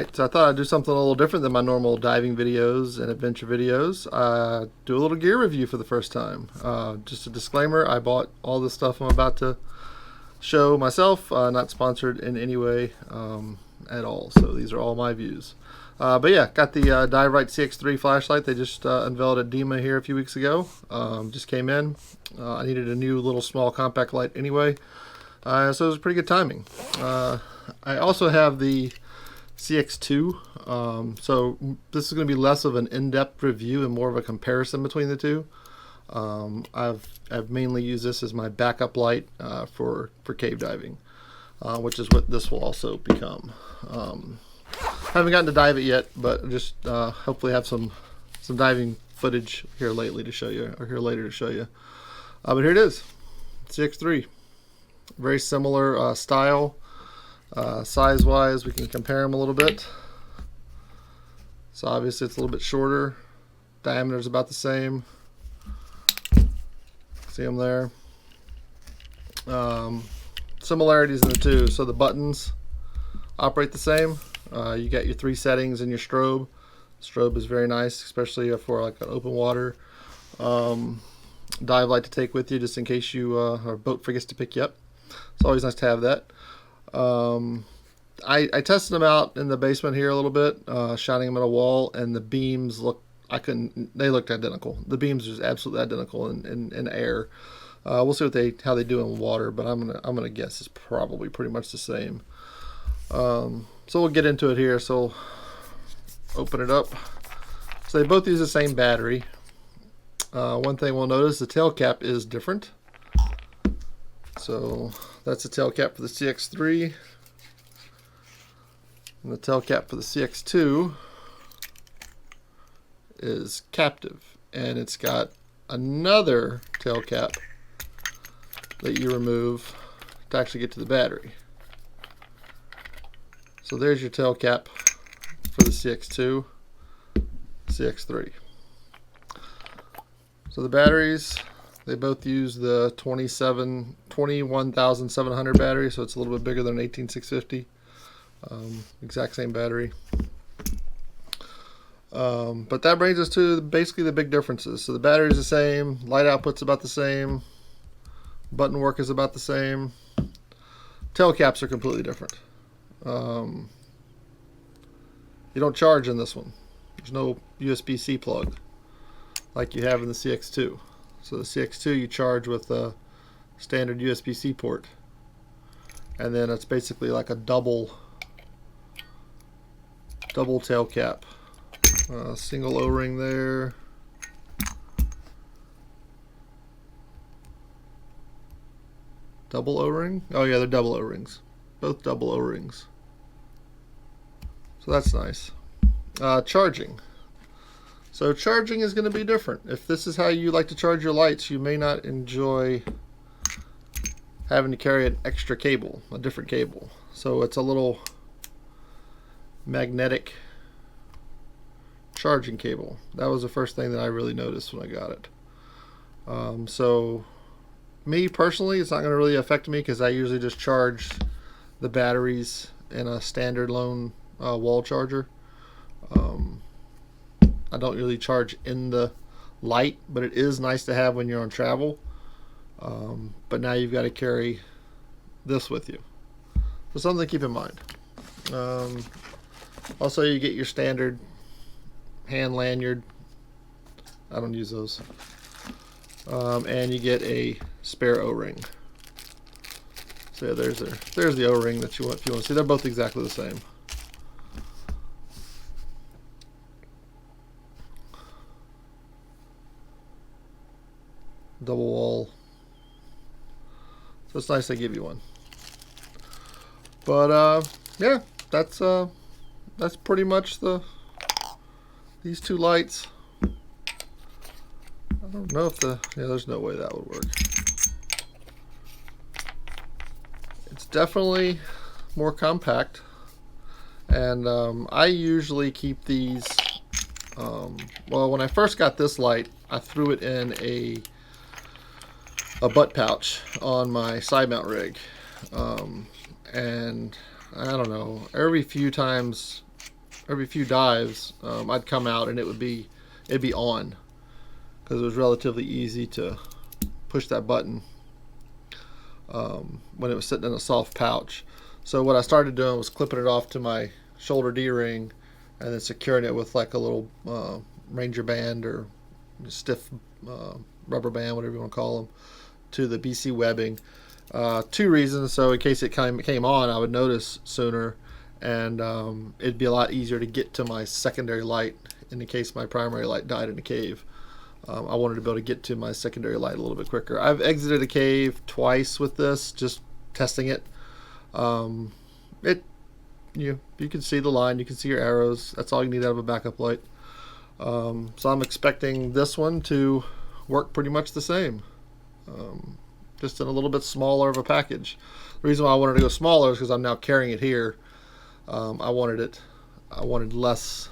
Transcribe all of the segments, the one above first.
Alright, so I thought I'd do something a little different than my normal diving videos and adventure videos. Do a little gear review for the first time. Just a disclaimer, I bought all the stuff I'm about to show myself, not sponsored in any way at all. So these are all my views. But yeah, got the Rite CX3 flashlight. They just unveiled at DEMA here a few weeks ago. Just came in. I needed a new little small compact light anyway. So it was pretty good timing. I also have the CX2. So this is going to be less of an in-depth review and more of a comparison between the two. I've mainly used this as my backup light for cave diving, which is what this will also become. Haven't gotten to dive it yet, but just hopefully have some diving footage here lately to show you, or here later to show you. But here it is, CX3. Very similar style. Size-wise, we can compare them a little bit. So obviously it's a little bit shorter. Diameter is about the same. See them there. Similarities in the two. So the buttons operate the same. You got your 3 settings and your strobe. Strobe is very nice, especially for like an open water dive light to take with you, just in case you or boat forgets to pick you up. It's always nice to have that. I tested them out in the basement here a little bit, shining them at a wall, and the beams they looked identical. The beams are just absolutely identical in air. We'll see how they do in water, but I'm gonna guess it's probably pretty much the same. So we'll get into it here. So open it up. So they both use the same battery. One thing we'll notice, the tail cap is different. So that's the tail cap for the CX3. And the tail cap for the CX2 is captive. And it's got another tail cap that you remove to actually get to the battery. So there's your tail cap for the CX2, CX3. So the batteries, they both use the 21,700 battery, so it's a little bit bigger than an 18650. Exact same battery. But that brings us to basically the big differences. So the battery is the same, light output's about the same, button work is about the same. Tail caps are completely different. You don't charge in this one. There's no USB-C plug like you have in the CX2. So the CX2 you charge with a standard USB-C port, and then it's basically like a double tail cap. Single O-ring there. Double O-ring? Oh yeah, they're double O-rings. Both double O-rings. So that's nice. Charging. So charging is going to be different. If this is how you like to charge your lights, you may not enjoy having to carry an extra cable, a different cable. So it's a little magnetic charging cable. That was the first thing that I really noticed when I got it. So me personally, it's not going to really affect me because I usually just charge the batteries in a standard lone wall charger. I don't really charge in the light, but it is nice to have when you're on travel. But now you've got to carry this with you. So something to keep in mind. Also, you get your standard hand lanyard. I don't use those. And you get a spare O-ring. So yeah, there's the O-ring that you want if you want to see. They're both exactly the same. Double wall. So it's nice they give you one. But yeah, that's pretty much these two lights. I don't know if there's no way that would work. It's definitely more compact, and I usually keep these. Well, when I first got this light, I threw it in a butt pouch on my side mount rig, and I don't know, every few times every few dives, I'd come out and it'd be on, because it was relatively easy to push that button when it was sitting in a soft pouch. So what I started doing was clipping it off to my shoulder D-ring and then securing it with like a little Ranger band or stiff rubber band, whatever you want to call them, to the BC webbing. 2 reasons. So in case it came on, I would notice sooner, and it'd be a lot easier to get to my secondary light in the case my primary light died in the cave. I wanted to be able to get to my secondary light a little bit quicker. I've exited a cave twice with this, just testing it. You can see the line, you can see your arrows. That's all you need out of a backup light. So I'm expecting this one to work pretty much the same, just in a little bit smaller of a package. The reason why I wanted to go smaller is because I'm now carrying it here. I wanted less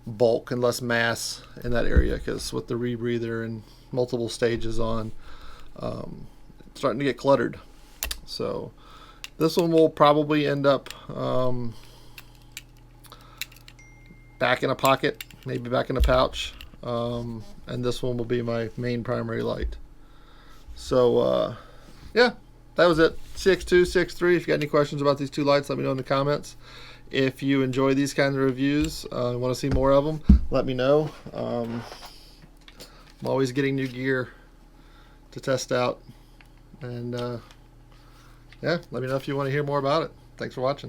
bulk and less mass in that area, because with the rebreather and multiple stages on, it's starting to get cluttered. So this one will probably end up back in a pocket, maybe back in a pouch, and this one will be my main primary light. So yeah, that was it. CX2, CX3. If you got any questions about these 2 lights, let me know in the comments. If you enjoy these kinds of reviews and want to see more of them, let me know. I'm always getting new gear to test out. And yeah, let me know if you want to hear more about it. Thanks for watching.